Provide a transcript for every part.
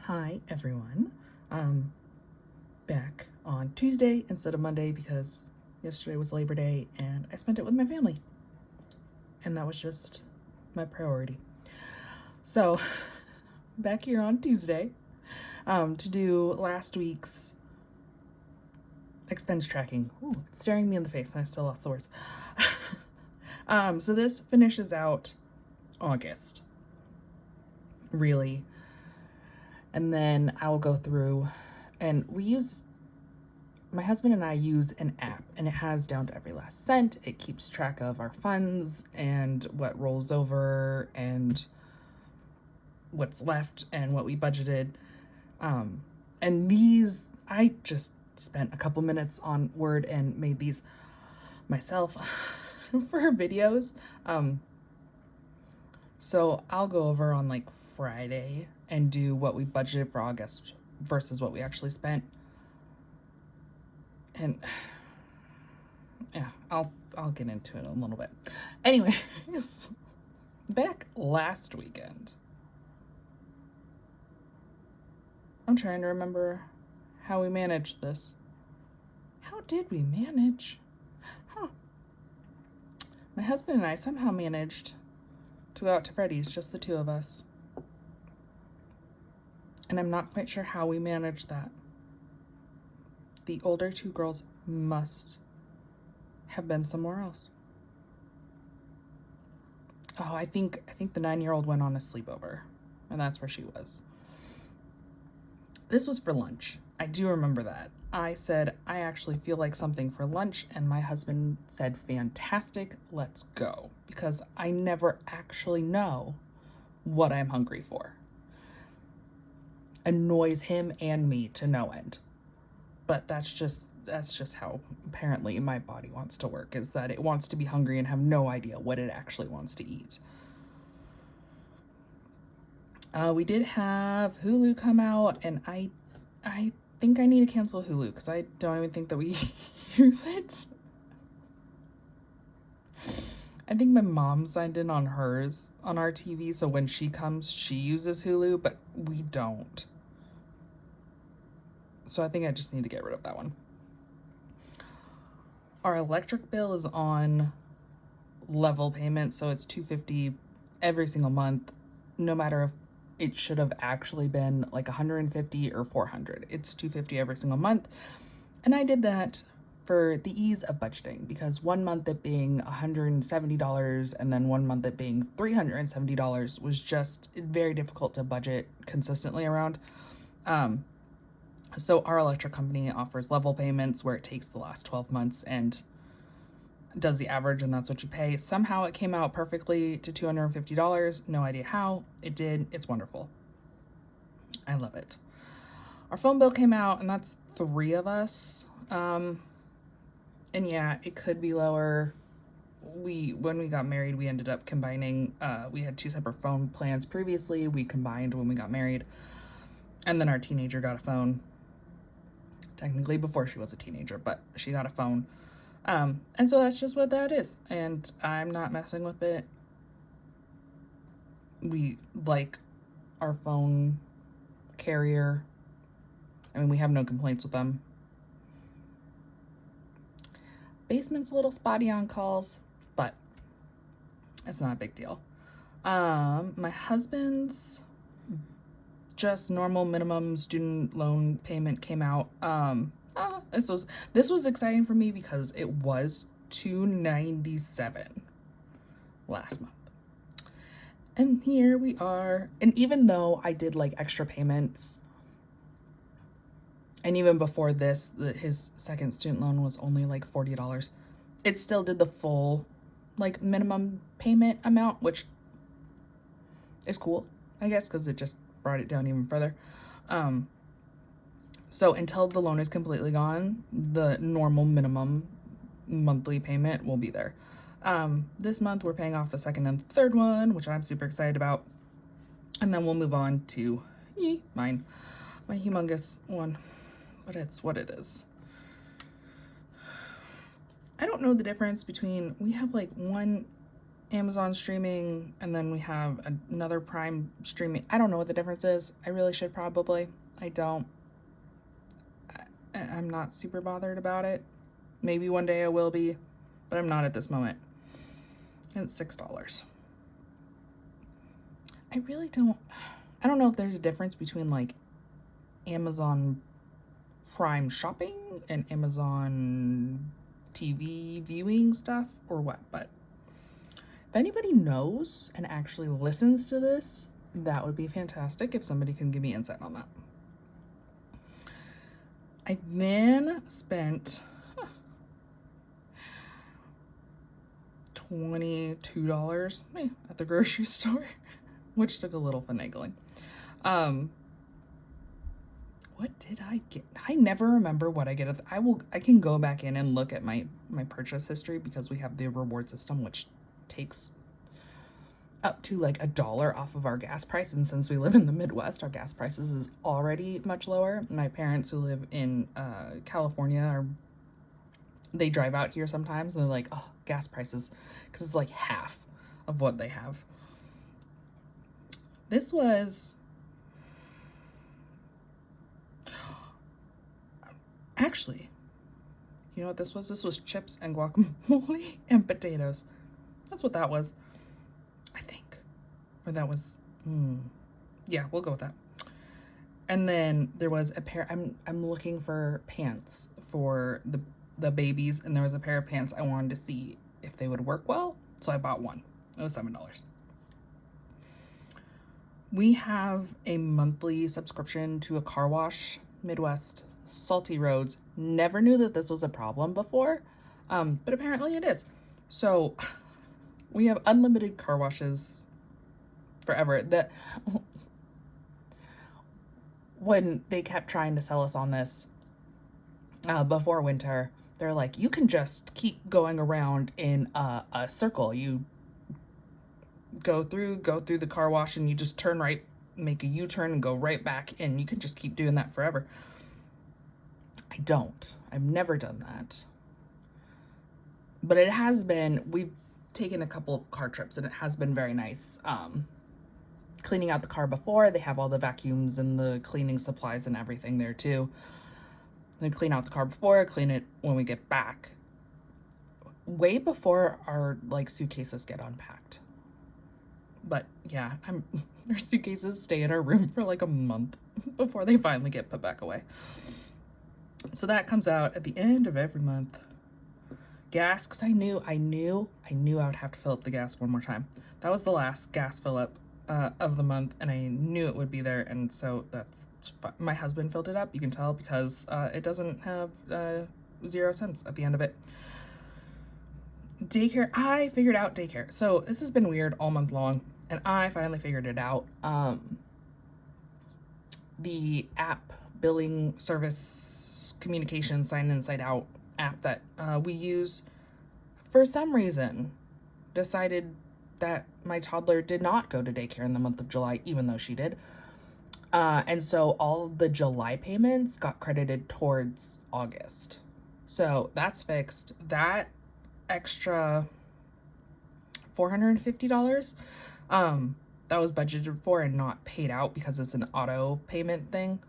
Hi everyone. Back on Tuesday instead of Monday because yesterday was Labor Day and I spent it with my family. And that was just my priority. So, back here on Tuesday to do last week's expense tracking. Ooh, it's staring me in the face and I still lost the words. So this finishes out August, really. And then I will go through, and my husband and I use an app, and it has down to every last cent. It keeps track of our funds and what rolls over and what's left and what we budgeted. And these, I just spent a couple minutes on Word and made these myself for videos. So I'll go over on like Friday and do what we budgeted for August versus what we actually spent. And yeah, I'll get into it a little bit. Anyways, back last weekend. I'm trying to remember how we managed this. How did we manage? My husband and I somehow managed to go out to Freddy's, just the two of us. And I'm not quite sure how we managed that. The older two girls must have been somewhere else. Oh, I think the 9-year-old went on a sleepover, and that's where she was. This was for lunch. I do remember that. I said, I actually feel like something for lunch, and my husband said, fantastic, let's go. Because I never actually know what I'm hungry for. Annoys him and me to no end. But that's just how apparently my body wants to work, is that it wants to be hungry and have no idea what it actually wants to eat. We did have Hulu come out, and I think I need to cancel Hulu because I don't even think that we use it. I think my mom signed in on hers on our TV, so when she comes, she uses Hulu, but we don't. So I think I just need to get rid of that one. Our electric bill is on level payment, so it's $250 every single month, no matter if it should have actually been like $150 or $400. It's $250 every single month. And I did that for the ease of budgeting, because 1 month it being $170 and then 1 month it being $370 was just very difficult to budget consistently around. So our electric company offers level payments where it takes the last 12 months and does the average, and that's what you pay. Somehow it came out perfectly to $250. No idea how. It did. It's wonderful. I love it. Our phone bill came out, and that's 3 of us. And yeah, it could be lower. When we got married, we ended up combining. We had 2 separate phone plans previously. We combined when we got married. And then our teenager got a phone. Technically before she was a teenager, but she got a phone. And so that's just what that is. And I'm not messing with it. We like our phone carrier. I mean, we have no complaints with them. Basement's a little spotty on calls, but it's not a big deal. My husband's just normal minimum student loan payment came out. This was exciting for me because it was $297 last month. And here we are. And even though I did like extra payments, and even before this, his second student loan was only like $40, it still did the full like minimum payment amount, which is cool, I guess, because it just brought it down even further. So until the loan is completely gone, the normal minimum monthly payment will be there. This month we're paying off the second and third one, which I'm super excited about. And then we'll move on to my humongous one, but it's what it is. I don't know the difference between, we have like one Amazon streaming, and then we have another Prime streaming. I don't know what the difference is. I really should probably. I don't. I'm not super bothered about it. Maybe one day I will be, but I'm not at this moment. And it's $6. I really don't. I don't know if there's a difference between like Amazon Prime shopping and Amazon TV viewing stuff or what, but if anybody knows and actually listens to this, that would be fantastic if somebody can give me insight on that. I then spent $22 at the grocery store, which took a little finagling. What did I get? I never remember what I get. I can go back in and look at my purchase history because we have the reward system, which takes up to like $1 off of our gas price. And since we live in the Midwest, our gas prices is already much lower. My parents who live in California they drive out here sometimes and they're like, oh, gas prices, because it's like half of what they have. This was actually, you know what this was? This was chips and guacamole and potatoes. That's what that was, I think. Or that was, yeah, we'll go with that. And then there was a pair, I'm looking for pants for the babies, and there was a pair of pants I wanted to see if they would work well, so I bought one. It was $7. We have a monthly subscription to a car wash, Midwest Salty Roads. Never knew that this was a problem before, but apparently it is. So we have unlimited car washes forever. That when they kept trying to sell us on this before winter, they're like, you can just keep going around in a circle. You go through the car wash and you just turn right, make a U-turn and go right back in. You can just keep doing that forever. I don't. I've never done that. But it has been, we've taken a couple of car trips and it has been very nice. Cleaning out the car before, they have all the vacuums and the cleaning supplies and everything there too. Then clean out the car before, clean it when we get back. Way before our like suitcases get unpacked. But yeah, our suitcases stay in our room for like a month before they finally get put back away. So that comes out at the end of every month. Gas, because I knew I would have to fill up the gas one more time. That was the last gas fill up of the month, and I knew it would be there, and so that's fine. My husband filled it up. You can tell because it doesn't have 0 cents at the end of it. Daycare, I figured out daycare. So this has been weird all month long, and I finally figured it out. The app billing service communication sign in, sign out app that we use, for some reason, decided that my toddler did not go to daycare in the month of July, even though she did. And so all of the July payments got credited towards August. So that's fixed. That extra $450 that was budgeted for and not paid out because it's an auto payment thing,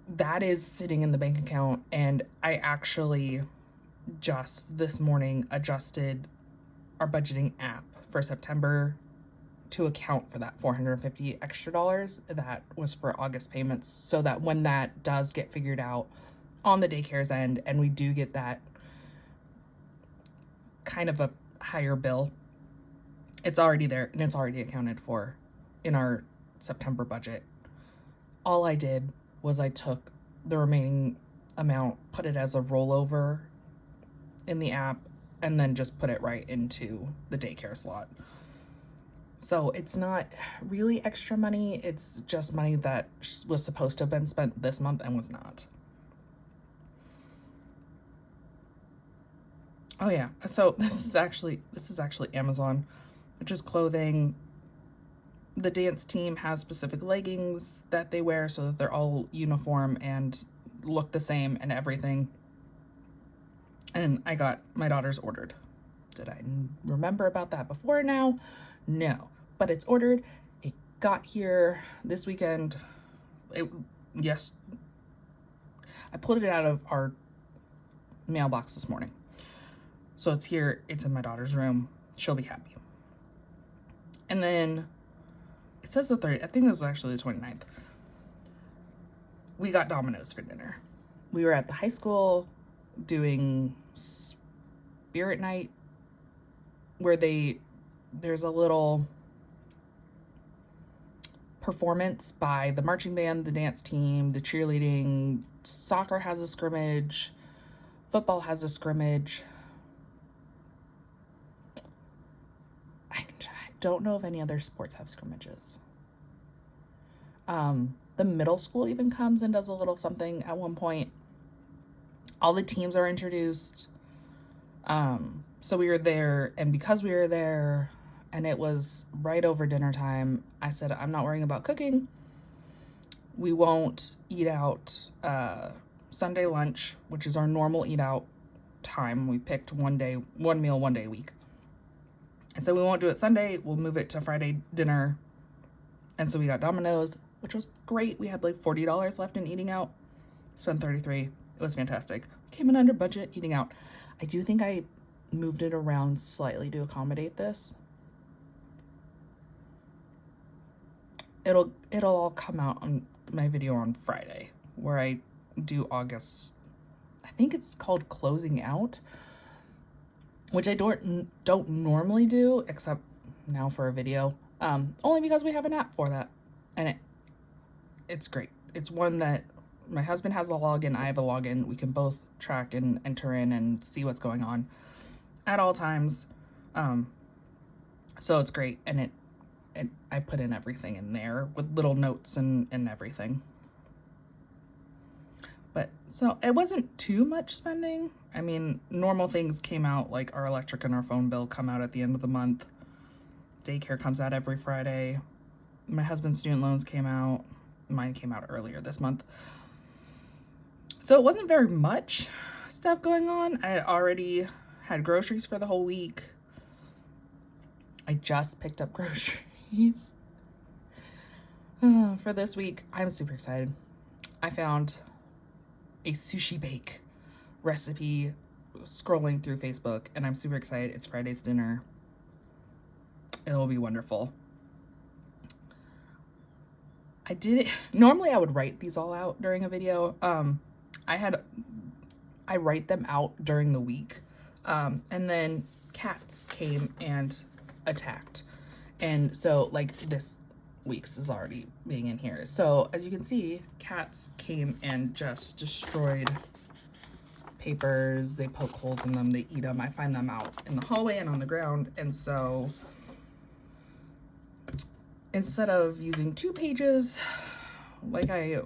that is sitting in the bank account. And I actually just this morning adjusted our budgeting app for September to account for that $450 extra that was for August payments, so that when that does get figured out on the daycare's end and we do get that kind of a higher bill, it's already there and it's already accounted for in our September budget. All I did was I took the remaining amount, put it as a rollover in the app, and then just put it right into the daycare slot. So it's not really extra money. It's just money that was supposed to have been spent this month and was not. Oh yeah, so this is actually Amazon, which is clothing. The dance team has specific leggings that they wear so that they're all uniform and look the same and everything. And I got my daughter's ordered. Did I remember about that before now? No, but it's ordered. It got here this weekend. Yes, I pulled it out of our mailbox this morning. So it's here. It's in my daughter's room. She'll be happy. And then it says the 30th. I think it was actually the 29th. We got Domino's for dinner. We were at the high school doing spirit night where there's a little performance by the marching band, the dance team, the cheerleading, soccer has a scrimmage, football has a scrimmage. I don't know if any other sports have scrimmages. The middle school even comes and does a little something at one point. All the teams are introduced. So we were there, and because we were there and it was right over dinner time, I said, I'm not worrying about cooking. We won't eat out Sunday lunch, which is our normal eat out time. We picked one meal one day a week. And so we won't do it Sunday. We'll move it to Friday dinner. And so we got Domino's, which was great. We had like $40 left in eating out. Spent $33. It was fantastic. Came in under budget eating out. I do think I moved it around slightly to accommodate this. It'll all come out on my video on Friday where I do August. I think it's called Closing Out, which I don't normally do except now for a video. Only because we have an app for that, and it's great. It's one that my husband has a login, I have a login. We can both track and enter in and see what's going on at all times. So it's great, and I put in everything in there with little notes and everything. But so it wasn't too much spending. I mean, normal things came out, like our electric and our phone bill come out at the end of the month. Daycare comes out every Friday. My husband's student loans came out. Mine came out earlier this month. So it wasn't very much stuff going on. I had already had groceries for the whole week. I just picked up groceries for this week. I'm super excited. I found a sushi bake recipe scrolling through Facebook, and I'm super excited. It's Friday's dinner. It'll be wonderful. I did it. Normally I would write these all out during a video. I write them out during the week. And then cats came and attacked. And so like this week's is already being in here. So as you can see, cats came and just destroyed papers. They poke holes in them, they eat them. I find them out in the hallway and on the ground. And so instead of using 2 pages like I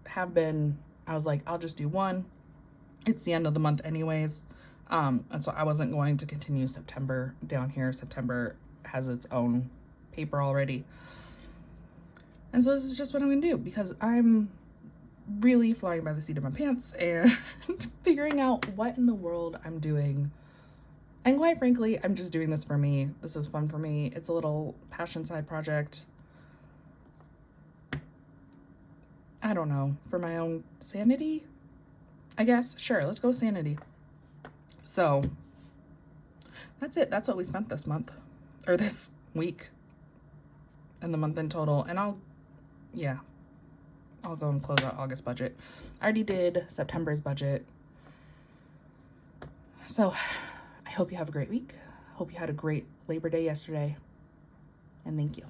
have been, I was like, I'll just do 1. It's the end of the month anyways. And so I wasn't going to continue September down here. September has its own paper already. And so this is just what I'm gonna do because I'm really flying by the seat of my pants and figuring out what in the world I'm doing. And quite frankly, I'm just doing this for me. This is fun for me. It's a little passion side project. I don't know, for my own sanity, I guess. Sure, let's go sanity. So that's it. That's what we spent this month, or this week, and the month in total. And I'll go and close out August budget. I already did September's budget. So I hope you have a great week. Hope you had a great Labor Day yesterday. And thank you.